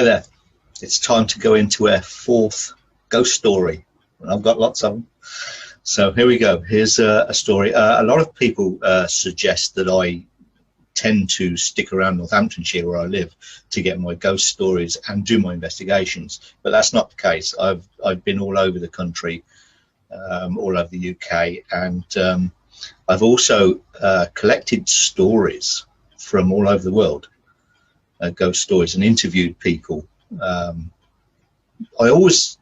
Hi there. It's time to go into our fourth ghost story. And I've got lots of them. So here we go. Here's a story. A lot of people suggest that I tend to stick around Northamptonshire where I live to get my ghost stories and do my investigations. But that's not the case. I've been all over the country, all over the UK. And I've also collected stories from all over the world. Ghost stories, and interviewed people. I always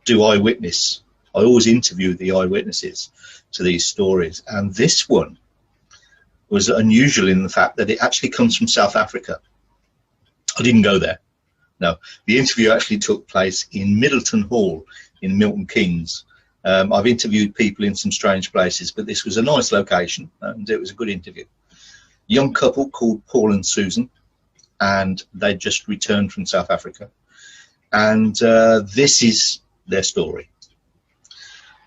do eyewitness. I always interview the eyewitnesses to these stories, and this one was unusual in the fact that it actually comes from South Africa. I didn't go there. No, the interview actually took place in Middleton Hall in Milton Keynes. I've interviewed people in some strange places, but this was a nice location and it was a good interview. Young couple called Paul and Susan, and they just returned from South Africa, and this is their story.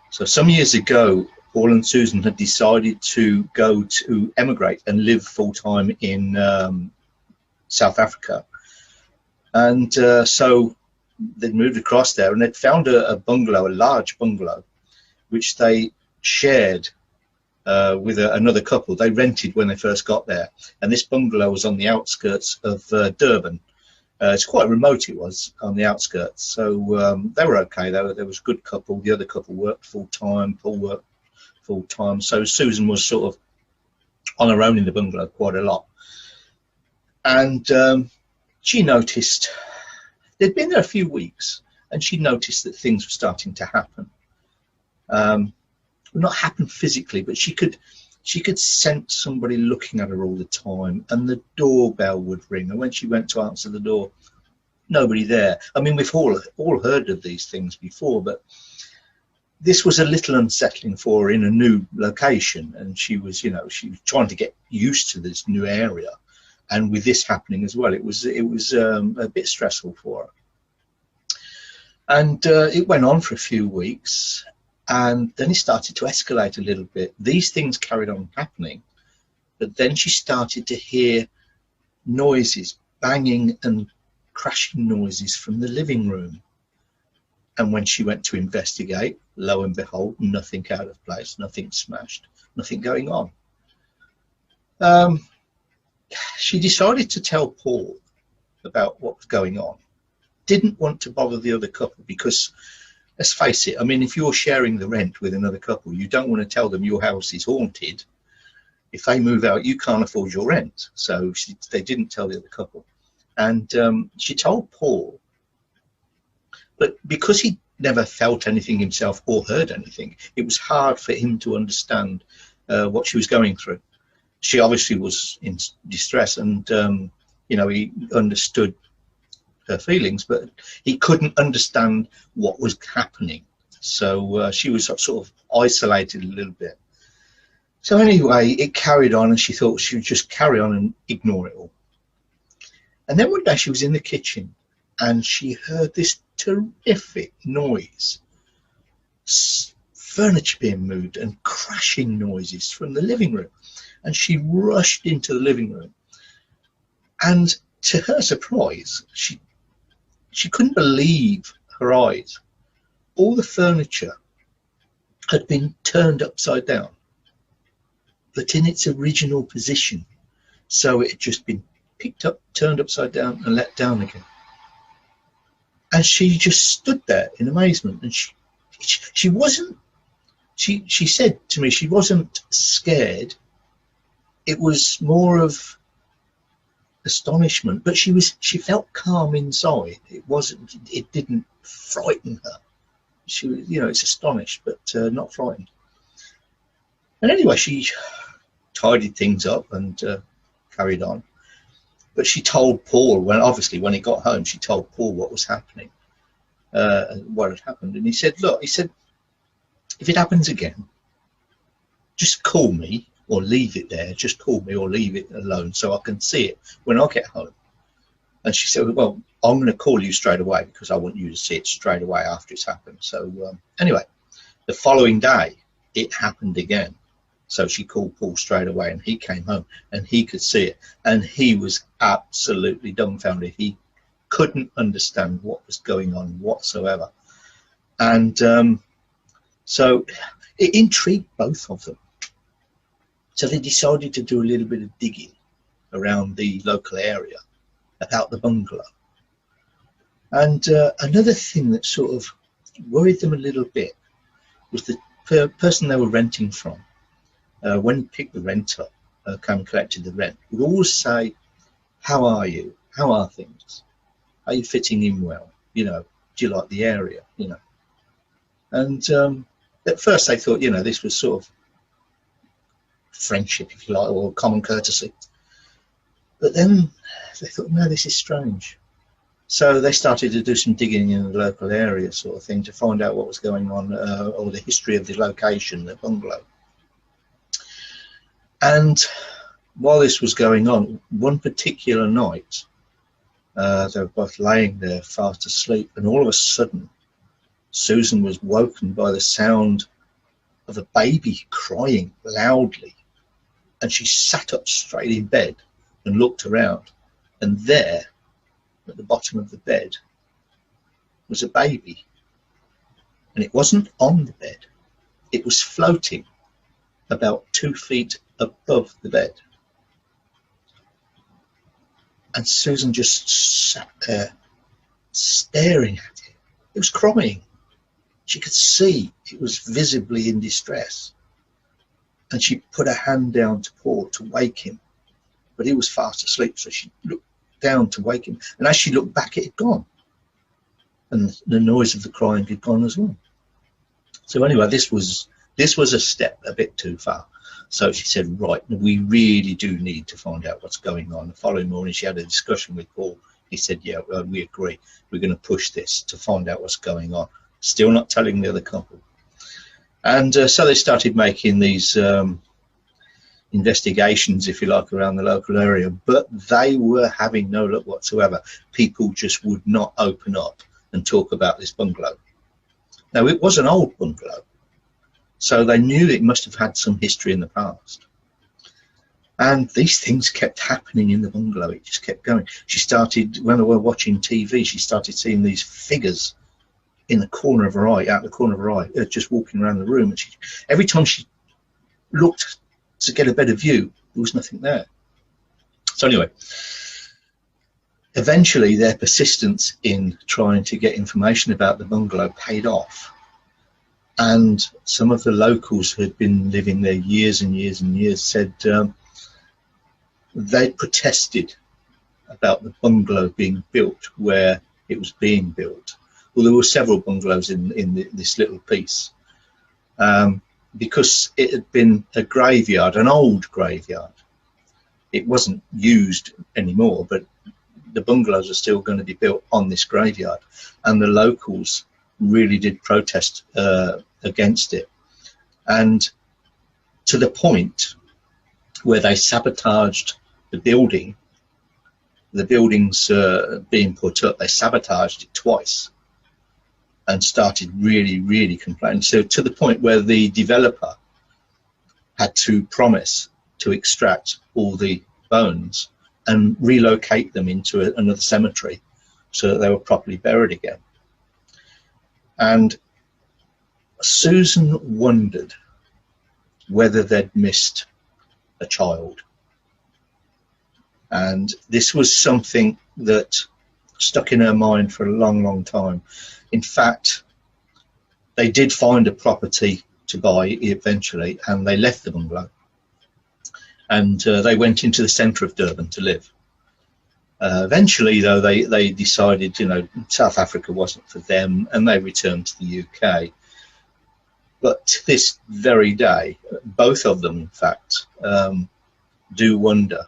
So some years ago, Paul and Susan had decided to go to emigrate and live full-time in South Africa, and so they'd moved across there, and they'd found a bungalow, a large bungalow, which they shared with another couple. They rented when they first got there, and this bungalow was on the outskirts of Durban. It's quite remote, it was on the outskirts, so they were okay. There was a good couple. The other couple worked full-time, Paul worked full-time, so Susan was sort of on her own in the bungalow quite a lot. And she noticed, they'd been there a few weeks, and she noticed that things were starting to happen. Not happen physically, but she could sense somebody looking at her all the time, and the doorbell would ring, and when she went to answer the door, nobody there. I mean, we've all heard of these things before, but this was a little unsettling for her in a new location, and she was trying to get used to this new area, and with this happening as well, it was a bit stressful for her. And it went on for a few weeks. And then it started to escalate a little bit. These things carried on happening, but then she started to hear noises, banging and crashing noises from the living room. And when she went to investigate, lo and behold, nothing out of place, nothing smashed, nothing going on. She decided to tell Paul about what was going on. Didn't want to bother the other couple because, let's face it, I mean, if you're sharing the rent with another couple, you don't want to tell them your house is haunted. If they move out, you can't afford your rent. So they didn't tell the other couple. And she told Paul, but because he never felt anything himself or heard anything, it was hard for him to understand what she was going through. She obviously was in distress, and he understood her feelings, but he couldn't understand what was happening. So she was sort of isolated a little bit. So anyway, it carried on, and she thought she would just carry on and ignore it all. And then one day she was in the kitchen, and she heard this terrific noise, furniture being moved and crashing noises from the living room. And she rushed into the living room, and to her surprise, she couldn't believe her eyes. All the furniture had been turned upside down, but in its original position. So it had just been picked up, turned upside down, and let down again. And she just stood there in amazement. And she wasn't, she said to me, she wasn't scared. It was more of astonishment, but she felt calm inside. It didn't frighten her. She was, it's astonished, but not frightened. And anyway, she tidied things up and carried on. But she told Paul, when he got home, she told Paul what was happening, what had happened. And he said, look, if it happens again, just call me. Or leave it there, just call me or leave it alone so I can see it when I get home. And she said, well, I'm going to call you straight away because I want you to see it straight away after it's happened. So anyway, the following day, it happened again. So she called Paul straight away, and he came home and he could see it. And he was absolutely dumbfounded. He couldn't understand what was going on whatsoever. And so it intrigued both of them. So they decided to do a little bit of digging around the local area about the bungalow. And another thing that sort of worried them a little bit was the person they were renting from, when he picked the rent up, came and collected the rent, would always say, "How are you? How are things? Are you fitting in well? You know, do you like the area? You know?" And at first they thought, you know, this was sort of friendship, if you like, or common courtesy. But then they thought, no, this is strange. So they started to do some digging in the local area, sort of thing, to find out what was going on, or the history of the location, the bungalow. And while this was going on, one particular night, they were both laying there fast asleep, and all of a sudden, Susan was woken by the sound of a baby crying loudly. And she sat up straight in bed and looked around, and there, at the bottom of the bed, was a baby. And it wasn't on the bed, it was floating about 2 feet above the bed. And Susan just sat there staring at it. It was crying. She could see it was visibly in distress. And she put her hand down to Paul to wake him, but he was fast asleep, so she looked down to wake him, and as she looked back, it had gone, and the noise of the crying had gone as well. So anyway, this was a step a bit too far. So she said, right, we really do need to find out what's going on. The following morning she had a discussion with Paul. He said, yeah, well, we agree, we're going to push this to find out what's going on. Still not telling the other couple. And so they started making these investigations, if you like, around the local area, but they were having no luck whatsoever. People just would not open up and talk about this bungalow. Now, it was an old bungalow, so they knew it must have had some history in the past. And these things kept happening in the bungalow. It just kept going. She started, when they were watching TV, she started seeing these figures in the corner of her eye, out the corner of her eye, just walking around the room. And every time she looked to get a better view, there was nothing there. So anyway, eventually their persistence in trying to get information about the bungalow paid off. And some of the locals who had been living there years and years and years said they protested about the bungalow being built where it was being built. Well, there were several bungalows in this little piece. Because it had been a graveyard, an old graveyard. It wasn't used anymore, but the bungalows are still going to be built on this graveyard. And the locals really did protest against it. And to the point where they sabotaged the building, the buildings being put up, they sabotaged it twice. And started really complaining. So to the point where the developer had to promise to extract all the bones and relocate them into another cemetery so that they were properly buried again. And Susan wondered whether they'd missed a child. And this was something that stuck in her mind for a long time. In fact, they did find a property to buy eventually, and they left the bungalow. And they went into the centre of Durban to live. Eventually, though, they decided, you know, South Africa wasn't for them, and they returned to the UK. But to this very day, both of them, in fact, do wonder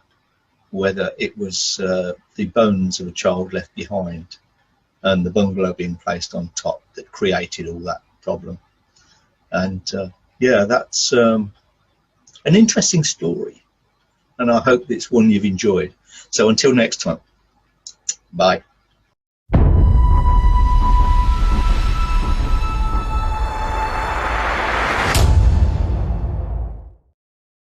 whether it was the bones of a child left behind and the bungalow being placed on top that created all that problem. And yeah, that's an interesting story, and I hope it's one you've enjoyed. So until next time, bye.